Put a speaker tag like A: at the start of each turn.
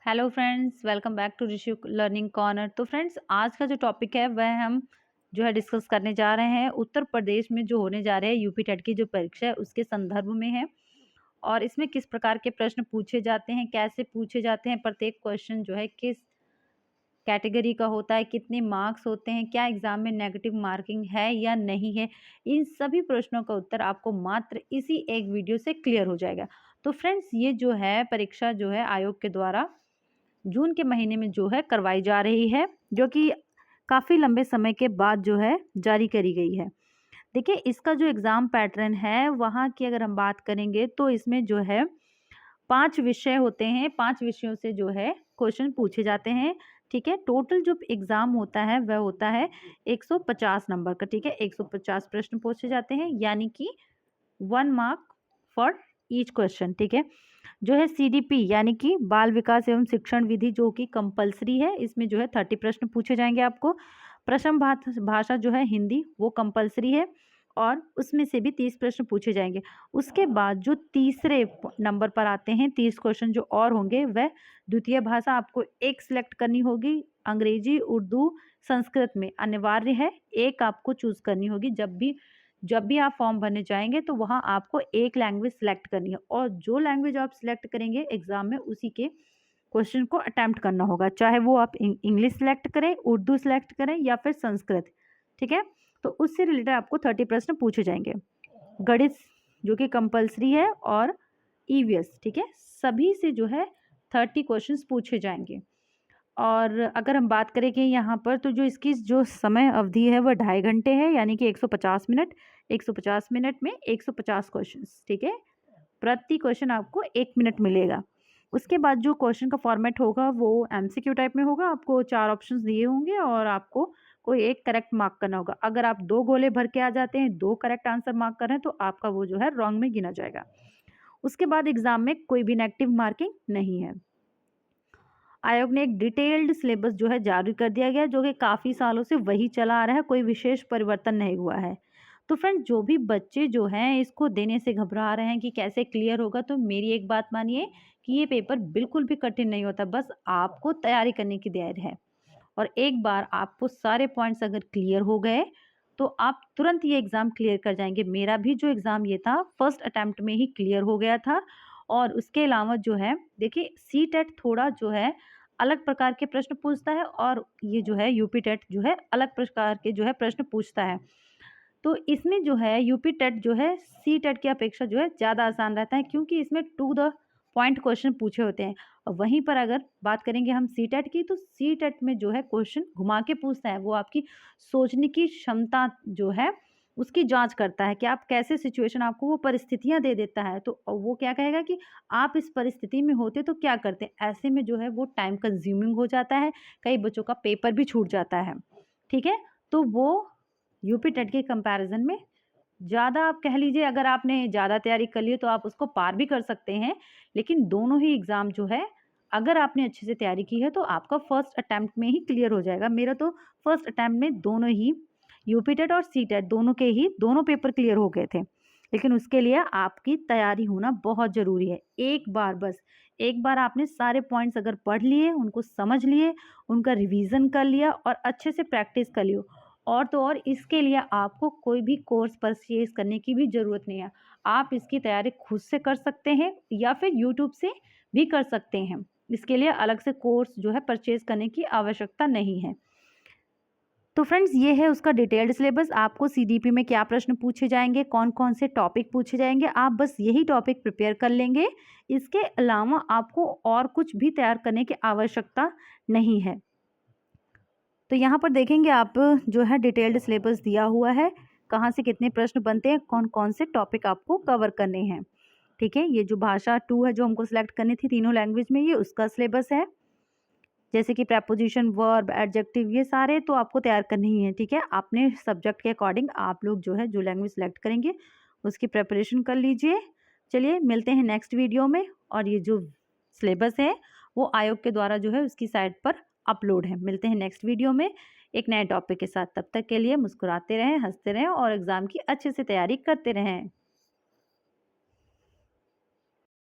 A: Hello friends, welcome back to Rishi learning corner. तो friends, आज का जो टॉपिक है वह हम जो है डिस्कस करने जा रहे हैं उत्तर प्रदेश में जो होने जा रहे हैं यूपी टेट की जो परीक्षा है उसके संदर्भ में है। और इसमें किस प्रकार के प्रश्न पूछे जाते हैं, कैसे पूछे जाते हैं, प्रत्येक क्वेश्चन जो है किस कैटेगरी का होता है, कितने मार्क्स होते हैं, क्या एग्जाम में नेगेटिव मार्किंग है या नहीं है, इन सभी प्रश्नों का उत्तर आपको मात्र इसी एक वीडियो से क्लियर हो जाएगा। तो फ्रेंड्स, ये जो है परीक्षा जो है आयोग के द्वारा जून के महीने में जो है करवाई जा रही है, जो कि काफ़ी लंबे समय के बाद जो है जारी करी गई है। देखिए, इसका जो एग्ज़ाम पैटर्न है वहाँ की अगर हम बात करेंगे तो इसमें जो है 5 विषय होते हैं, 5 विषयों से जो है क्वेश्चन पूछे जाते हैं। ठीक है, टोटल जो एग्ज़ाम होता है वह होता है 150 नंबर का। ठीक है, 150 प्रश्न पूछे जाते हैं, यानी कि 1 मार्क फॉर ईच क्वेश्चन। ठीक है, जो है सीडीपी यानी कि बाल विकास एवं शिक्षण विधि जो कि कंपलसरी है, इसमें जो है 30 प्रश्न पूछे जाएंगे आपको। प्रथम भाषा जो है हिंदी, वो कंपलसरी है और उसमें से भी 30 प्रश्न पूछे जाएंगे। उसके बाद जो तीसरे नंबर पर आते हैं 30 क्वेश्चन जो और होंगे, वह द्वितीय भाषा आपको एक सिलेक्ट करनी होगी। अंग्रेजी, उर्दू, संस्कृत में अनिवार्य है, एक आपको चूज करनी होगी। जब भी आप फॉर्म भरने जाएंगे तो वहाँ आपको एक लैंग्वेज सिलेक्ट करनी है और जो लैंग्वेज आप सिलेक्ट करेंगे एग्जाम में उसी के क्वेश्चन को अटेम्प्ट करना होगा, चाहे वो आप इंग्लिश सेलेक्ट करें, उर्दू सेलेक्ट करें या फिर संस्कृत। ठीक है, तो उससे रिलेटेड आपको 30 प्रश्न पूछे जाएंगे। गणित जो कि कंपलसरी है और ईवीएस, ठीक है, सभी से जो है 30 क्वेश्चंस पूछे जाएंगे। और अगर हम बात करें कि यहाँ पर तो जो इसकी जो समय अवधि है वह 2.5 घंटे है, यानी कि 150 मिनट। 150 मिनट में 150 क्वेश्चंस। ठीक है, प्रति क्वेश्चन आपको 1 मिनट मिलेगा। उसके बाद जो क्वेश्चन का फॉर्मेट होगा वो एमसीक्यू टाइप में होगा। आपको 4 ऑप्शंस दिए होंगे और आपको कोई एक करेक्ट मार्क करना होगा। अगर आप 2 गोले भर के आ जाते हैं, 2 करेक्ट आंसर मार्क कर रहे हैं, तो आपका वो जो है रॉन्ग में गिना जाएगा। उसके बाद एग्जाम में कोई भी नेगेटिव मार्किंग नहीं है। आयोग ने एक डिटेल्ड सिलेबस जो है जारी कर दिया गया, जो कि काफ़ी सालों से वही चला आ रहा है, कोई विशेष परिवर्तन नहीं हुआ है। तो फ्रेंड, जो भी बच्चे जो हैं इसको देने से घबरा रहे हैं कि कैसे क्लियर होगा, तो मेरी एक बात मानिए कि ये पेपर बिल्कुल भी कठिन नहीं होता, बस आपको तैयारी करने की देर है। और एक बार आपको सारे पॉइंट्स अगर क्लियर हो गए तो आप तुरंत ये एग्ज़ाम क्लियर कर जाएंगे। मेरा भी जो एग्ज़ाम ये था फर्स्ट अटैम्प्ट में ही क्लियर हो गया था। और उसके अलावा जो है देखिए, सी टेट थोड़ा जो है अलग प्रकार के प्रश्न पूछता है और ये जो है यूपी टेट जो है अलग प्रकार के जो है प्रश्न पूछता है। तो इसमें जो है यूपी टेट जो है सी टेट की अपेक्षा जो है ज़्यादा आसान रहता है, क्योंकि इसमें टू द पॉइंट क्वेश्चन पूछे होते हैं। और वहीं पर अगर बात करेंगे हम सी टेट की, तो सी टेट में जो है क्वेश्चन घुमा के पूछता है, वो आपकी सोचने की क्षमता जो है उसकी जांच करता है कि आप कैसे सिचुएशन, आपको वो परिस्थितियां दे देता है, तो वो क्या कहेगा कि आप इस परिस्थिति में होते तो क्या करते। ऐसे में जो है वो टाइम कंज्यूमिंग हो जाता है, कई बच्चों का पेपर भी छूट जाता है। ठीक है, तो वो यूपी टेट के कंपैरिजन में ज़्यादा, आप कह लीजिए अगर आपने ज़्यादा तैयारी कर ली है तो आप उसको पार भी कर सकते हैं। लेकिन दोनों ही एग्ज़ाम जो है, अगर आपने अच्छे से तैयारी की है तो आपका फर्स्ट अटेम्प्ट में ही क्लियर हो जाएगा। मेरा तो फर्स्ट अटेम्प्ट में दोनों ही यूपी टेट और सी टेट दोनों पेपर क्लियर हो गए थे। लेकिन उसके लिए आपकी तैयारी होना बहुत ज़रूरी है। एक बार आपने सारे पॉइंट्स अगर पढ़ लिए, उनको समझ लिए, उनका रिवीजन कर लिया और अच्छे से प्रैक्टिस कर लियो, और तो और इसके लिए आपको कोई भी कोर्स परचेज करने की भी ज़रूरत नहीं है। आप इसकी तैयारी खुद से कर सकते हैं या फिर यूट्यूब से भी कर सकते हैं। इसके लिए अलग से कोर्स जो है परचेज करने की आवश्यकता नहीं है। तो फ्रेंड्स, ये है उसका डिटेल्ड सिलेबस। आपको सीडीपी में क्या प्रश्न पूछे जाएंगे, कौन कौन से टॉपिक पूछे जाएंगे, आप बस यही टॉपिक प्रिपेयर कर लेंगे। इसके अलावा आपको और कुछ भी तैयार करने की आवश्यकता नहीं है। तो यहाँ पर देखेंगे आप, जो है डिटेल्ड सिलेबस दिया हुआ है, कहाँ से कितने प्रश्न बनते हैं, कौन कौन से टॉपिक आपको कवर करने हैं। ठीक है, ये जो भाषा 2 है जो हमको सिलेक्ट करनी थी तीनों लैंग्वेज में, ये उसका सिलेबस है। जैसे कि प्रपोजिशन, वर्ब, एडजेक्टिव, ये सारे तो आपको तैयार करने ही है। ठीक है, आपने सब्जेक्ट के अकॉर्डिंग आप लोग जो है जो लैंग्वेज सेलेक्ट करेंगे उसकी प्रेपरेशन कर लीजिए। चलिए, मिलते हैं नेक्स्ट वीडियो में। और ये जो सिलेबस है वो आयोग के द्वारा जो है उसकी साइट पर अपलोड है। मिलते हैं नेक्स्ट वीडियो में एक नए टॉपिक के साथ। तब तक के लिए मुस्कुराते रहें, हंसते रहें और एग्ज़ाम की अच्छे से तैयारी करते रहें।